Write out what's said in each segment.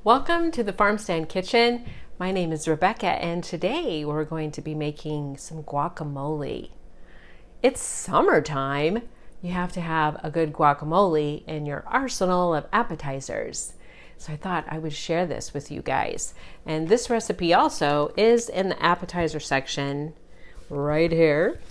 Welcome to the Farm Stand Kitchen. My name is Rebecca and today we're going to be making some guacamole. It's summertime. You have to have a good guacamole in your arsenal of appetizers. So I thought I would share this with you guys. And this recipe also is in the appetizer section right here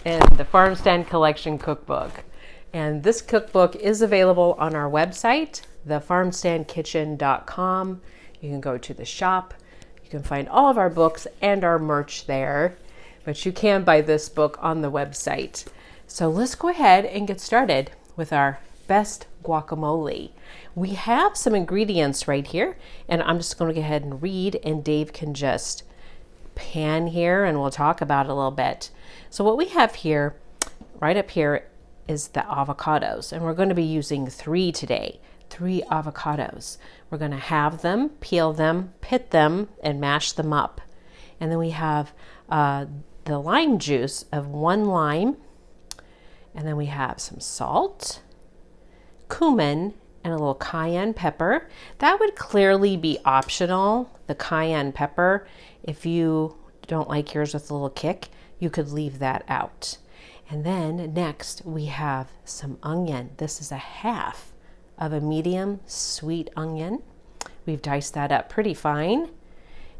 in the Farm Stand Collection Cookbook. And this cookbook is available on our website, thefarmstandkitchen.com. You can go to the shop. You can find all of our books and our merch there, but you can buy this book on the website. So let's go ahead and get started with our best guacamole. We have some ingredients right here, and I'm just going to go ahead and read, and Dave can just pan here and we'll talk about it a little bit. So what we have here, right up here, is the avocados, and we're going to be using 3 today. 3 avocados. We're going to halve them, peel them, pit them, and mash them up. And then we have the lime juice of 1 lime, and then we have some salt, cumin, and a little cayenne pepper. That would clearly be optional, the cayenne pepper. If you don't like yours with a little kick, you could leave that out. And then next we have some onion. This is a half of a medium sweet onion. We've diced that up pretty fine.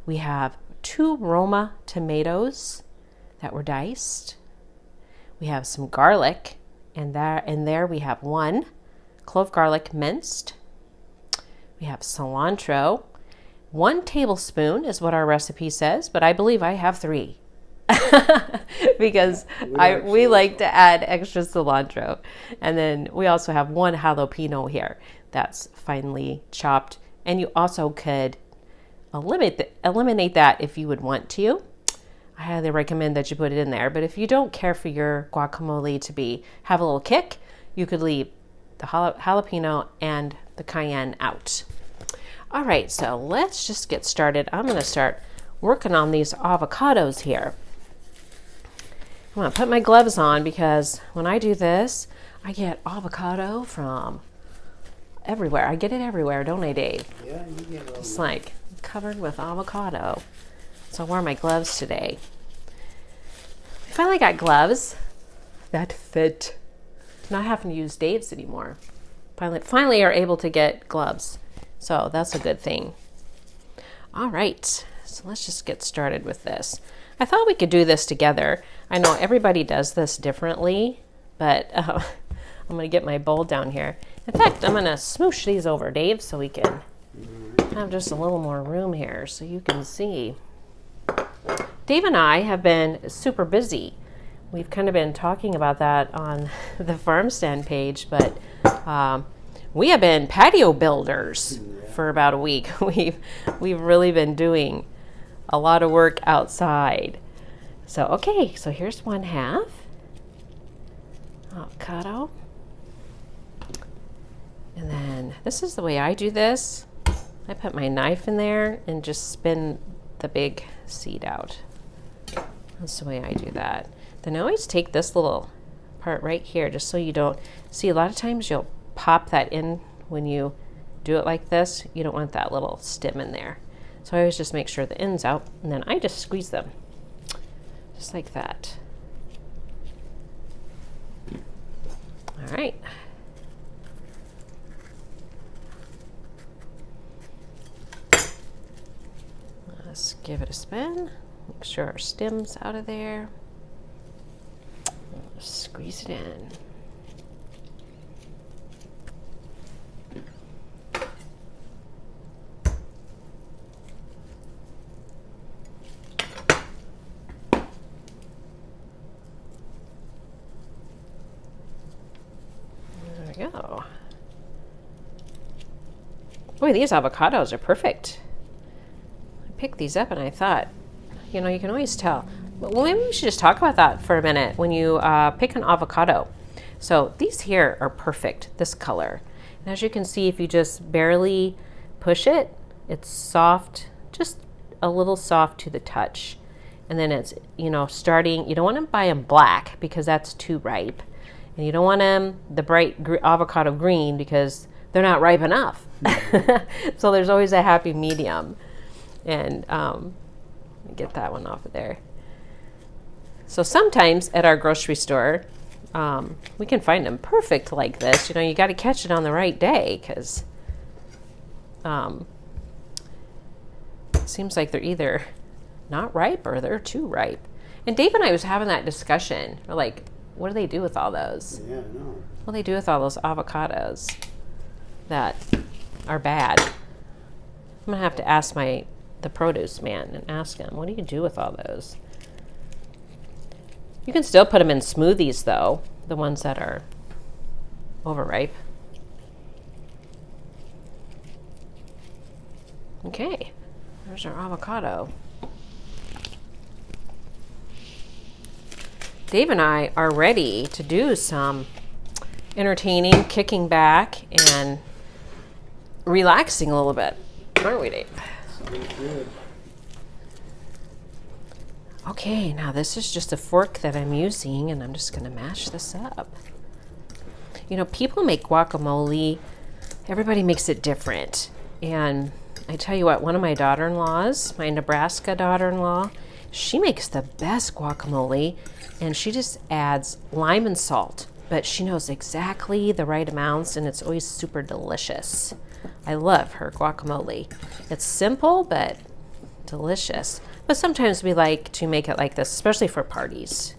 We have 2 Roma tomatoes that were diced. We have some garlic, and there we have 1 clove garlic minced. We have cilantro. 1 tablespoon is what our recipe says, but I believe I have 3. Because we like to add extra cilantro. And then we also have 1 jalapeno here that's finely chopped. And you also could eliminate that if you would want to. I highly recommend that you put it in there. But if you don't care for your guacamole to have a little kick, you could leave the jalapeno and the cayenne out. All right, so let's just get started. I'm going to start working on these avocados here. I'm going to put my gloves on because when I do this, I get avocado from everywhere. I get it everywhere, don't I, Dave? Yeah, you get it. It's like covered with avocado. So I'll wear my gloves today. I finally got gloves that fit. Not having to use Dave's anymore. Finally are able to get gloves. So that's a good thing. All right, so let's just get started with this. I thought we could do this together. I know everybody does this differently, but I'm going to get my bowl down here. In fact, I'm going to smoosh these over, Dave, so we can have just a little more room here so you can see. Dave and I have been super busy. We've kind of been talking about that on the Farm Stand page, but we have been patio builders for about a week. We've really been doing a lot of work outside. So, okay, so here's 1/2 avocado. And then this is the way I do this. I put my knife in there and just spin the big seed out. That's the way I do that. Then I always take this little part right here just so you don't see. A lot of times you'll pop that in when you do it like this. You don't want that little stem in there. So I always just make sure the end's out, and then I just squeeze them, just like that. All right. Let's give it a spin. Make sure our stem's out of there. Squeeze it in. Go. Boy, these avocados are perfect. I picked these up and I thought, you can always tell. But maybe we should just talk about that for a minute when you pick an avocado. So these here are perfect, this color. And as you can see, if you just barely push it, it's soft, just a little soft to the touch. And then it's, starting, you don't want to buy them black because that's too ripe. And you don't want them the bright avocado green because they're not ripe enough. So there's always a happy medium. And let me get that one off of there. So sometimes at our grocery store, we can find them perfect like this. You know, you got to catch it on the right day, because it seems like they're either not ripe or they're too ripe. And Dave and I was having that discussion. We're like, what do they do with all those? Yeah, I know. What do they do with all those avocados that are bad? I'm gonna have to ask the produce man and ask him, what do you do with all those? You can still put them in smoothies though, the ones that are overripe. Okay, there's our avocado. Dave and I are ready to do some entertaining, kicking back, and relaxing a little bit. Aren't we, Dave? Sounds good. Okay, now this is just a fork that I'm using, and I'm just going to mash this up. You know, people make guacamole. Everybody makes it different. And I tell you what, one of my daughter-in-laws, my Nebraska daughter-in-law, she makes the best guacamole, and she just adds lime and salt. But she knows exactly the right amounts, and it's always super delicious. I love her guacamole. It's simple, but delicious. But sometimes we like to make it like this, especially for parties.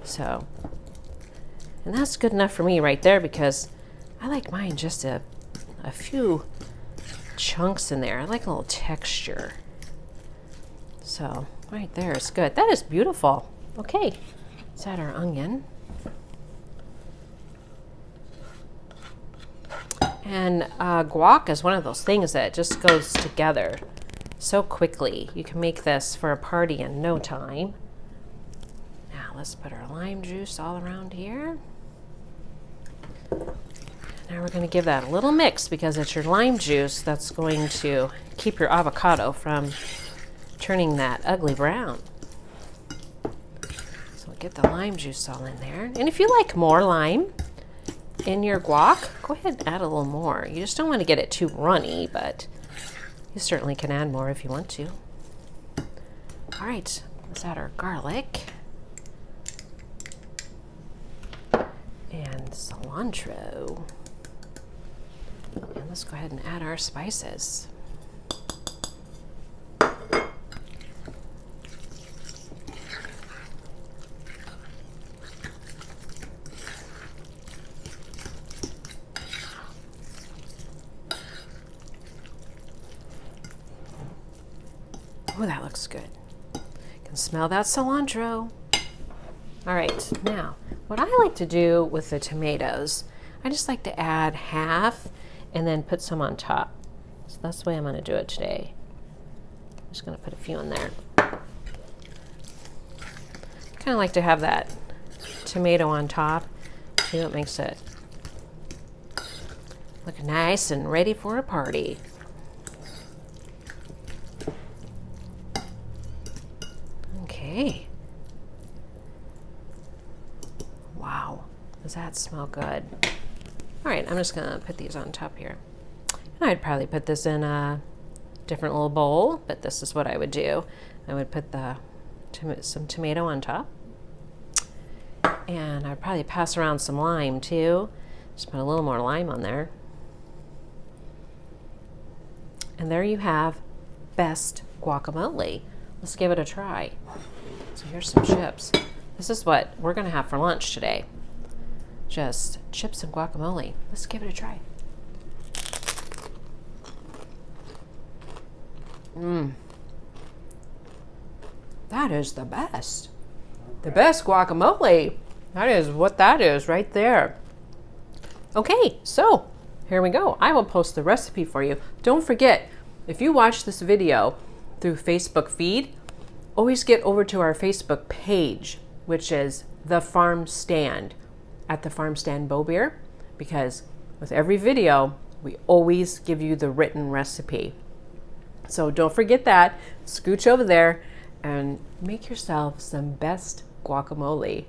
So, and that's good enough for me right there, because I like mine just a few chunks in there. I like a little texture. So, right there is good. That is beautiful. Okay, let's add our onion. And guac is one of those things that just goes together so quickly. You can make this for a party in no time. Now let's put our lime juice all around here. Now we're going to give that a little mix, because it's your lime juice that's going to keep your avocado from turning that ugly brown. So we'll get the lime juice all in there. And if you like more lime in your guac, go ahead and add a little more. You just don't want to get it too runny, but you certainly can add more if you want to. All right, let's add our garlic and cilantro. And let's go ahead and add our spices. Oh, that looks good. You can smell that cilantro. All right, now, what I like to do with the tomatoes, I just like to add half and then put some on top. So that's the way I'm gonna do it today. I'm just gonna put a few in there. Kind of like to have that tomato on top. See what makes it look nice and ready for a party. Okay. Wow, does that smell good? All right, I'm just gonna put these on top here. And I'd probably put this in a different little bowl, but this is what I would do. I would put some tomato on top. And I'd probably pass around some lime too. Just put a little more lime on there. And there you have best guacamole. Let's give it a try. So here's some chips. This is what we're gonna have for lunch today. Just chips and guacamole. Let's give it a try. That is the best. The best guacamole. That is what that is right there. Okay, so here we go. I will post the recipe for you. Don't forget, if you watch this video through Facebook feed, always get over to our Facebook page, which is The Farm Stand, at the Farm Stand Bow Beer, because with every video, we always give you the written recipe. So don't forget that. Scooch over there and make yourself some best guacamole.